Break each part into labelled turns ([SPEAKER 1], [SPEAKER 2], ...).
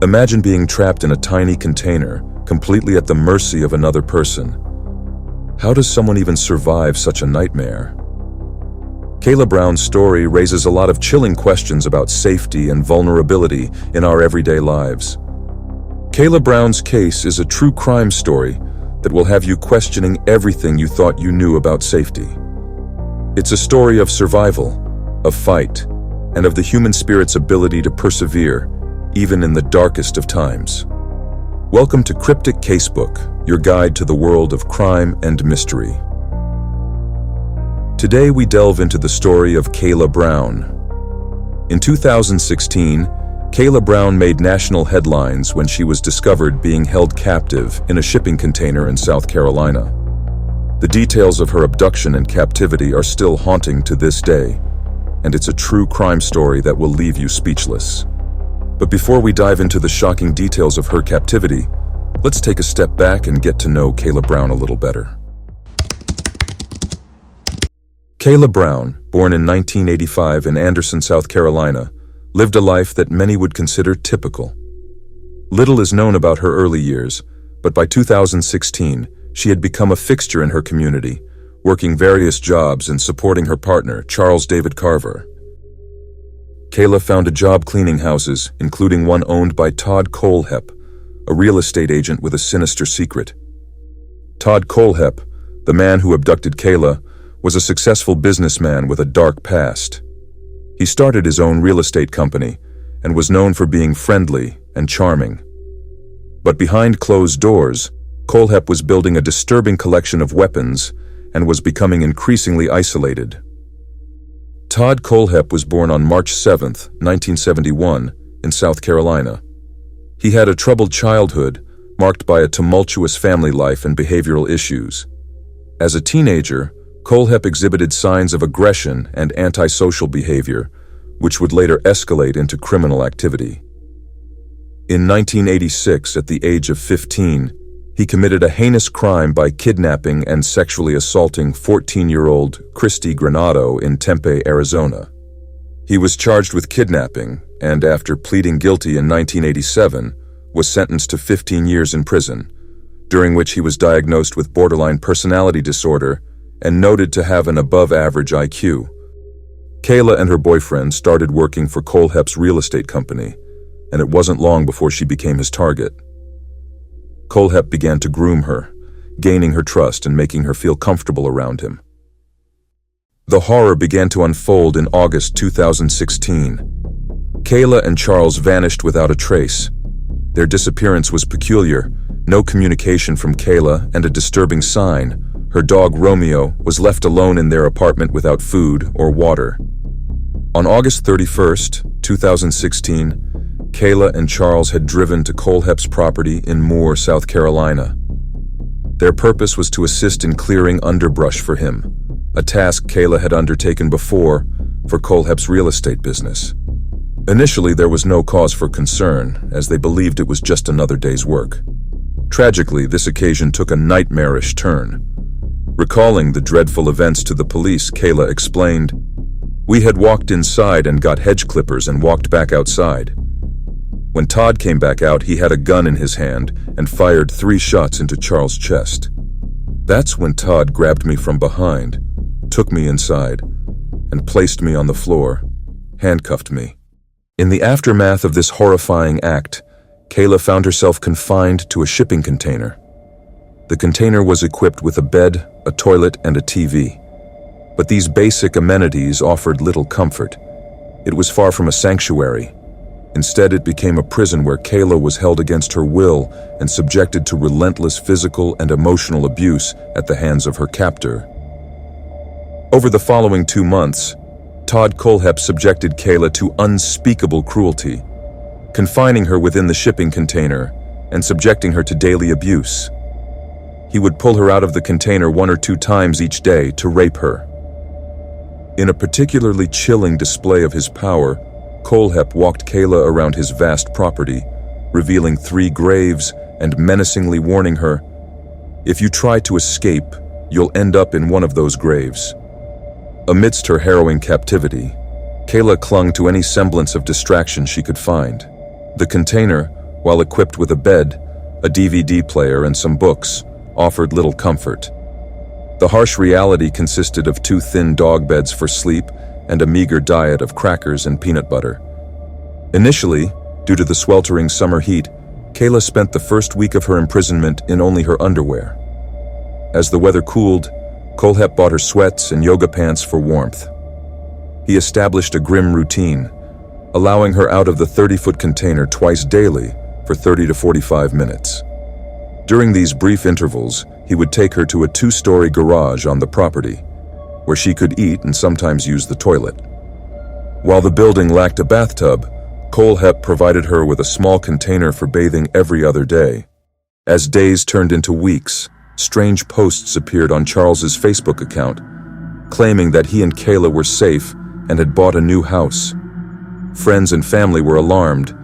[SPEAKER 1] Imagine being trapped in a tiny container, completely at the mercy of another person. How does someone even survive such a nightmare? Kayla Brown's story raises a lot of chilling questions about safety and vulnerability in our everyday lives. Kayla Brown's case is a true crime story that will have you questioning everything you thought you knew about safety. It's a story of survival, of fight, and of the human spirit's ability to persevere, even in the darkest of times. Welcome to Cryptic Casebook, your guide to the world of crime and mystery. Today we delve into the story of Kayla Brown. In 2016, Kayla Brown made national headlines when she was discovered being held captive in a shipping container in South Carolina. The details of her abduction and captivity are still haunting to this day, and it's a true crime story that will leave you speechless. But before we dive into the shocking details of her captivity, let's take a step back and get to know Kayla Brown a little better. Kayla Brown, born in 1985 in Anderson, South Carolina, lived a life that many would consider typical. Little is known about her early years, but by 2016, she had become a fixture in her community, working various jobs and supporting her partner, Charles David Carver. Kayla found a job cleaning houses, including one owned by Todd Kohlhepp, a real estate agent with a sinister secret. Todd Kohlhepp, the man who abducted Kayla, was a successful businessman with a dark past. He started his own real estate company and was known for being friendly and charming. But behind closed doors, Kohlhepp was building a disturbing collection of weapons and was becoming increasingly isolated. Todd Kohlhepp was born on March 7, 1971, in South Carolina. He had a troubled childhood, marked by a tumultuous family life and behavioral issues. As a teenager, Kohlhepp exhibited signs of aggression and antisocial behavior, which would later escalate into criminal activity. In 1986, at the age of 15, he committed a heinous crime by kidnapping and sexually assaulting 14-year-old Christy Granado in Tempe, Arizona. He was charged with kidnapping and, after pleading guilty in 1987, was sentenced to 15 years in prison, during which he was diagnosed with borderline personality disorder and noted to have an above-average IQ. Kayla and her boyfriend started working for Kohlhepp's real estate company, and it wasn't long before she became his target. Kohlhepp began to groom her, gaining her trust and making her feel comfortable around him. The horror began to unfold in August 2016. Kayla and Charles vanished without a trace. Their disappearance was peculiar, no communication from Kayla, and a disturbing sign: her dog Romeo was left alone in their apartment without food or water. On August 31, 2016, Kayla and Charles had driven to Kohlhepp's property in Moore, South Carolina. Their purpose was to assist in clearing underbrush for him, a task Kayla had undertaken before for Kohlhepp's real estate business. Initially, there was no cause for concern, as they believed it was just another day's work. Tragically, this occasion took a nightmarish turn. Recalling the dreadful events to the police, Kayla explained, "We had walked inside and got hedge clippers and walked back outside. When Todd came back out, he had a gun in his hand and fired 3 shots into Charles' chest. That's when Todd grabbed me from behind, took me inside, and placed me on the floor, handcuffed me." In the aftermath of this horrifying act, Kayla found herself confined to a shipping container. The container was equipped with a bed, a toilet, and a TV. But these basic amenities offered little comfort. It was far from a sanctuary. Instead, it became a prison where Kayla was held against her will and subjected to relentless physical and emotional abuse at the hands of her captor. Over the following 2 months, Todd Kohlhepp subjected Kayla to unspeakable cruelty, confining her within the shipping container and subjecting her to daily abuse. He would pull her out of the container 1 or 2 times each day to rape her. In a particularly chilling display of his power, Kohlhepp walked Kayla around his vast property, revealing 3 graves and menacingly warning her, "If you try to escape, you'll end up in one of those graves." Amidst her harrowing captivity, Kayla clung to any semblance of distraction she could find. The container, while equipped with a bed, a DVD player, and some books, offered little comfort. The harsh reality consisted of 2 thin dog beds for sleep and a meager diet of crackers and peanut butter. Initially, due to the sweltering summer heat, Kayla spent the first week of her imprisonment in only her underwear. As the weather cooled, Kohlhepp bought her sweats and yoga pants for warmth. He established a grim routine, allowing her out of the 30-foot container twice daily for 30 to 45 minutes. During these brief intervals, he would take her to a 2-story garage on the property, where she could eat and sometimes use the toilet. While the building lacked a bathtub, Kohlhepp provided her with a small container for bathing every other day. As days turned into weeks, strange posts appeared on Charles's Facebook account, claiming that he and Kayla were safe and had bought a new house. Friends and family were alarmed,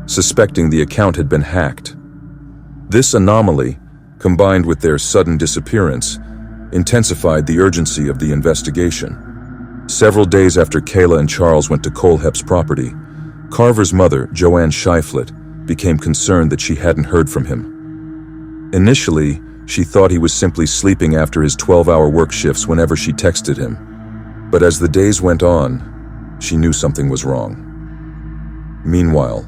[SPEAKER 1] suspecting the account had been hacked. This anomaly, combined with their sudden disappearance, intensified the urgency of the investigation. Several days after Kayla and Charles went to Kohlhepp's property, Carver's mother, Joanne Scheiflet, became concerned that she hadn't heard from him. Initially, she thought he was simply sleeping after his 12-hour work shifts whenever she texted him. But as the days went on, she knew something was wrong. Meanwhile,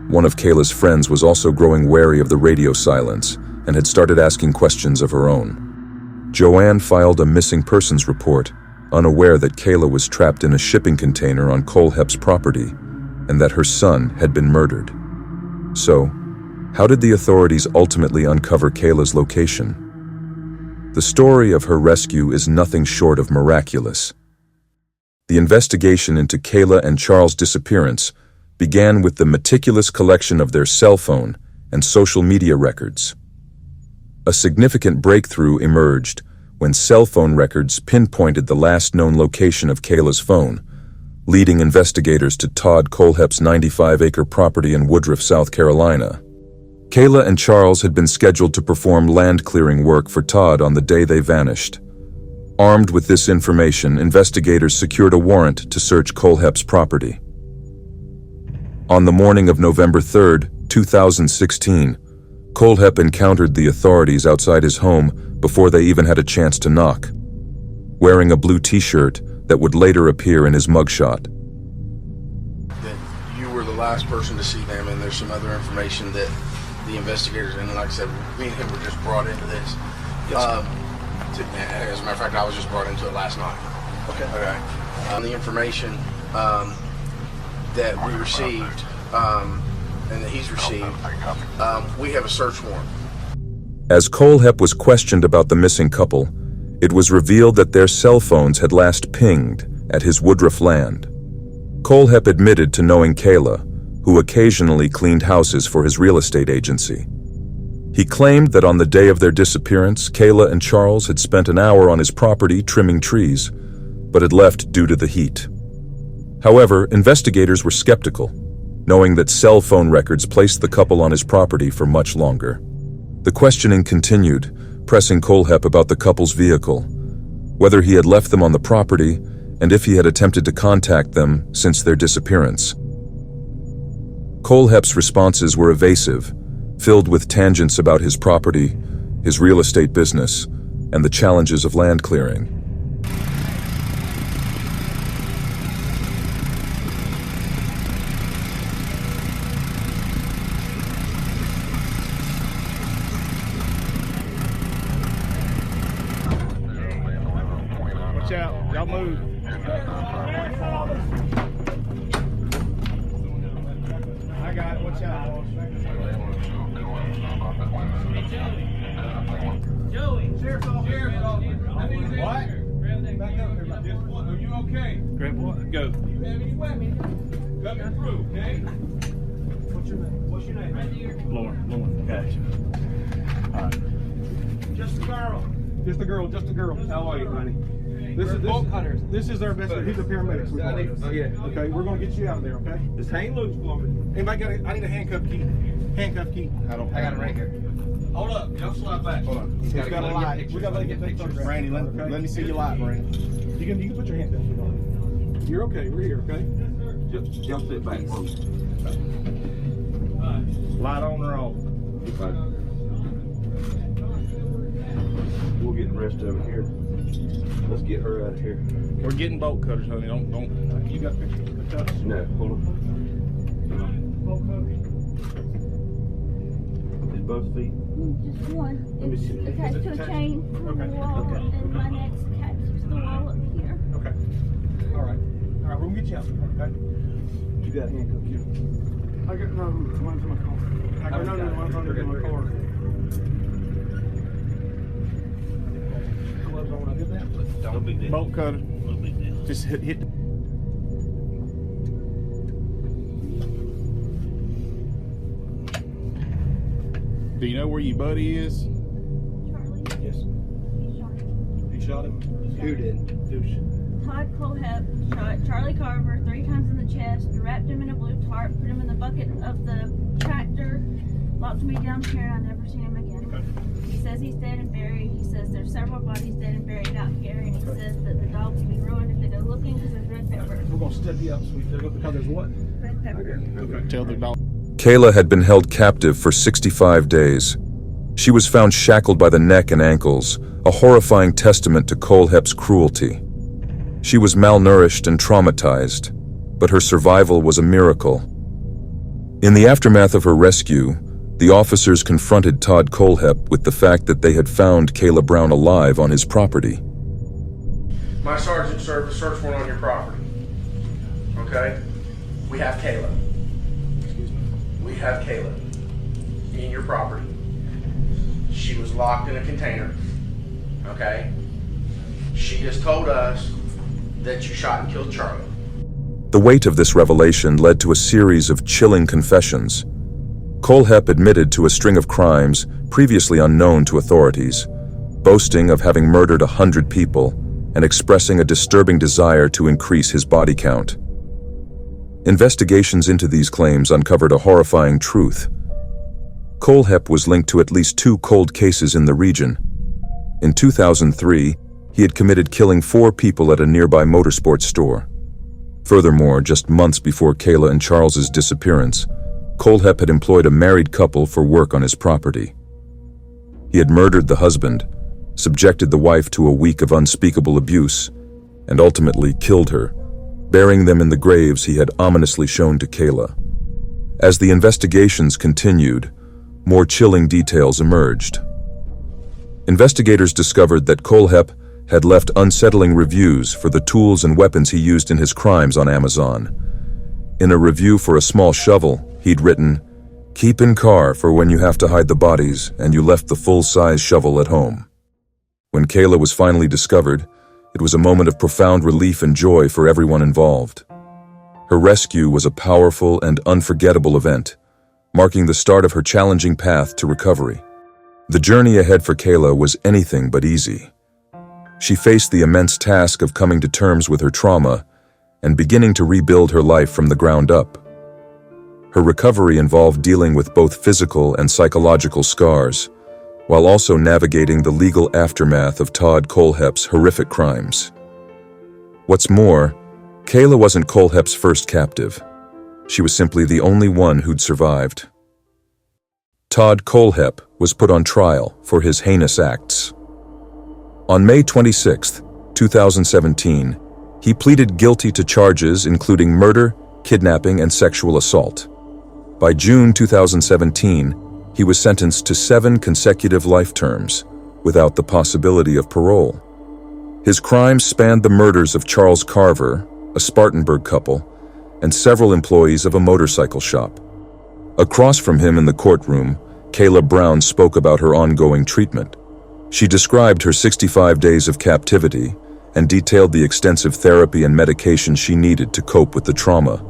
[SPEAKER 1] one of Kayla's friends was also growing wary of the radio silence and had started asking questions of her own. Joanne filed a missing persons report, unaware that Kayla was trapped in a shipping container on Kohlhepp's property and that her son had been murdered. So, how did the authorities ultimately uncover Kayla's location? The story of her rescue is nothing short of miraculous. The investigation into Kayla and Charles' disappearance began with the meticulous collection of their cell phone and social media records. A significant breakthrough emerged when cell phone records pinpointed the last known location of Kayla's phone, leading investigators to Todd Kohlhepp's 95-acre property in Woodruff, South Carolina. Kayla and Charles had been scheduled to perform land clearing work for Todd on the day they vanished. Armed with this information, investigators secured a warrant to search Kohlhepp's property. On the morning of November 3, 2016, Kohlhepp encountered the authorities outside his home before they even had a chance to knock, wearing a blue t-shirt that would later appear in his mugshot.
[SPEAKER 2] That you were the last person to see them, and there's some other information that the investigators, and like I said, me and him were just brought into this. Yes. As a matter of fact, I was just brought into it last night. Okay. The information that we received and that he's received, we have a search warrant.
[SPEAKER 1] As Kohlhepp was questioned about the missing couple, it was revealed that their cell phones had last pinged at his Woodruff land. Kohlhepp admitted to knowing Kayla, who occasionally cleaned houses for his real estate agency. He claimed that on the day of their disappearance, Kayla and Charles had spent an hour on his property trimming trees, but had left due to the heat. However, investigators were skeptical, knowing that cell phone records placed the couple on his property for much longer. The questioning continued, pressing Kohlhepp about the couple's vehicle, whether he had left them on the property, and if he had attempted to contact them since their disappearance. Kohlhepp's responses were evasive, filled with tangents about his property, his real estate business, and the challenges of land clearing.
[SPEAKER 3] Watch out, y'all move. I got it, watch out. Joey, Sheriff's office. What? Back up here, just one. Are you okay? Grab what? Go. Do you have any weapons? Coming through, okay? What's your name? What's your name? Right here. Lauren. Gotcha. Alright. Just a girl. Just a girl. How are you, honey? This is our best. He's a paramedic. Yeah. Okay, we're gonna get you out of there. Okay. Just hang loose for me. Anybody got? I need a handcuff key. Handcuff key. I got it right here. Hold up. Y'all slide back. Hold on. He's got a light. We gotta get pictures. Randy, let me see your light, Randy. You can put your hand down. You're okay. We're here. Okay. Just sit back. All right. Light on or off?
[SPEAKER 4] We'll get the rest of it here. Let's get her out of here.
[SPEAKER 3] We're getting bolt cutters, honey. Don't. You got pictures of the cutters?
[SPEAKER 4] No, hold on.
[SPEAKER 3] Bolt cutters.
[SPEAKER 4] Is both feet?
[SPEAKER 5] Just one.
[SPEAKER 4] Let me see.
[SPEAKER 5] It's attached to a chain from the wall, and my neck's attached to the wall up here.
[SPEAKER 3] Okay. All right. All right, we're gonna get you out. Okay.
[SPEAKER 4] You got handcuffs here?
[SPEAKER 3] I got one's in my car. I got no, one's under my car. Gloves on when I did that.
[SPEAKER 4] No big deal.
[SPEAKER 3] Bolt cutter.
[SPEAKER 4] No big deal.
[SPEAKER 3] Just hit. Do you know where your buddy is?
[SPEAKER 5] Charlie,
[SPEAKER 4] Yes.
[SPEAKER 5] he shot him.
[SPEAKER 3] He shot him.
[SPEAKER 4] Who did?
[SPEAKER 5] Todd Kohlhepp shot Charlie Carver 3 times in the chest, wrapped him in a blue tarp, put him in the bucket of the tractor, locked me downstairs, and I never seen him again.
[SPEAKER 3] Okay.
[SPEAKER 5] He says he's dead and buried. He says there's several bodies dead and buried out here, and he says that the dogs will be ruined if they go looking because there's red pepper.
[SPEAKER 3] We're gonna step you up, sweet. Because there's what?
[SPEAKER 5] Red pepper.
[SPEAKER 3] Okay. Tell the dog.
[SPEAKER 1] Kayla had been held captive for 65 days. She was found shackled by the neck and ankles, a horrifying testament to Kohlhepp's cruelty. She was malnourished and traumatized, but her survival was a miracle. In the aftermath of her rescue, the officers confronted Todd Kohlhepp with the fact that they had found Kayla Brown alive on his property.
[SPEAKER 2] My sergeant served a search warrant on your property. Okay? We have Kayla. We have Kayla in your property. She was locked in a container. Okay? She has told us that you shot and killed Charlie.
[SPEAKER 1] The weight of this revelation led to a series of chilling confessions. Kohlhepp admitted to a string of crimes previously unknown to authorities, boasting of having murdered 100 people and expressing a disturbing desire to increase his body count. Investigations into these claims uncovered a horrifying truth. Kohlhepp was linked to at least 2 cold cases in the region. In 2003, he had committed killing 4 people at a nearby motorsports store. Furthermore, just months before Kayla and Charles's disappearance, Kohlhepp had employed a married couple for work on his property. He had murdered the husband, subjected the wife to a week of unspeakable abuse, and ultimately killed her, burying them in the graves he had ominously shown to Kayla. As the investigations continued, more chilling details emerged. Investigators discovered that Kohlhepp had left unsettling reviews for the tools and weapons he used in his crimes on Amazon. In a review for a small shovel, he'd written, "Keep in car for when you have to hide the bodies and you left the full-size shovel at home." When Kayla was finally discovered, it was a moment of profound relief and joy for everyone involved. Her rescue was a powerful and unforgettable event, marking the start of her challenging path to recovery. The journey ahead for Kayla was anything but easy. She faced the immense task of coming to terms with her trauma and beginning to rebuild her life from the ground up. Her recovery involved dealing with both physical and psychological scars, while also navigating the legal aftermath of Todd Kohlhepp's horrific crimes. What's more, Kayla wasn't Kohlhepp's first captive. She was simply the only one who'd survived. Todd Kohlhepp was put on trial for his heinous acts. On May 26, 2017, he pleaded guilty to charges including murder, kidnapping, and sexual assault. By June 2017, he was sentenced to 7 consecutive life terms, without the possibility of parole. His crimes spanned the murders of Charles Carver, a Spartanburg couple, and several employees of a motorcycle shop. Across from him in the courtroom, Kayla Brown spoke about her ongoing treatment. She described her 65 days of captivity and detailed the extensive therapy and medication she needed to cope with the trauma.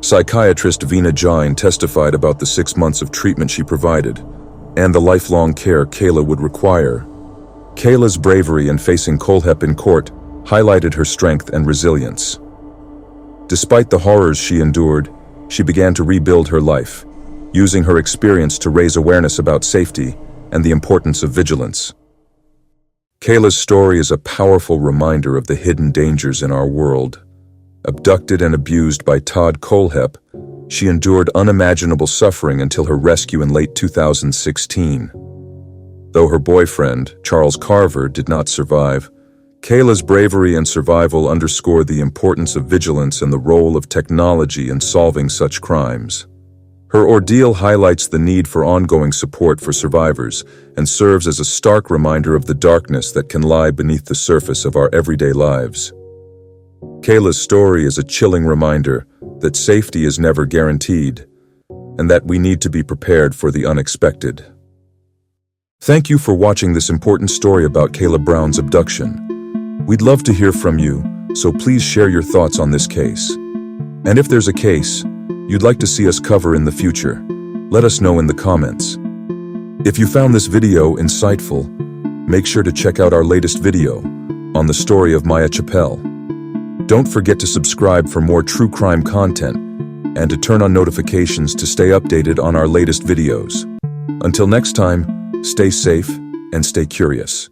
[SPEAKER 1] Psychiatrist Veena Jain testified about the 6 months of treatment she provided and the lifelong care Kayla would require. Kayla's bravery in facing Kohlhepp in court highlighted her strength and resilience. Despite the horrors she endured, she began to rebuild her life, using her experience to raise awareness about safety and the importance of vigilance. Kayla's story is a powerful reminder of the hidden dangers in our world. Abducted and abused by Todd Kohlhepp, She endured unimaginable suffering until her rescue in late 2016. Though her boyfriend, Charles Carver, did not survive, Kayla's bravery and survival underscore the importance of vigilance and the role of technology in solving such crimes. Her ordeal highlights the need for ongoing support for survivors and serves as a stark reminder of the darkness that can lie beneath the surface of our everyday lives. Kayla's story is a chilling reminder that safety is never guaranteed and that we need to be prepared for the unexpected. Thank you for watching this important story about Kayla Brown's abduction. We'd love to hear from you, so please share your thoughts on this case. And if there's a case you'd like to see us cover in the future, let us know in the comments. If you found this video insightful, make sure to check out our latest video on the story of Maya Chappelle. Don't forget to subscribe for more true crime content and to turn on notifications to stay updated on our latest videos. Until next time, stay safe and stay curious.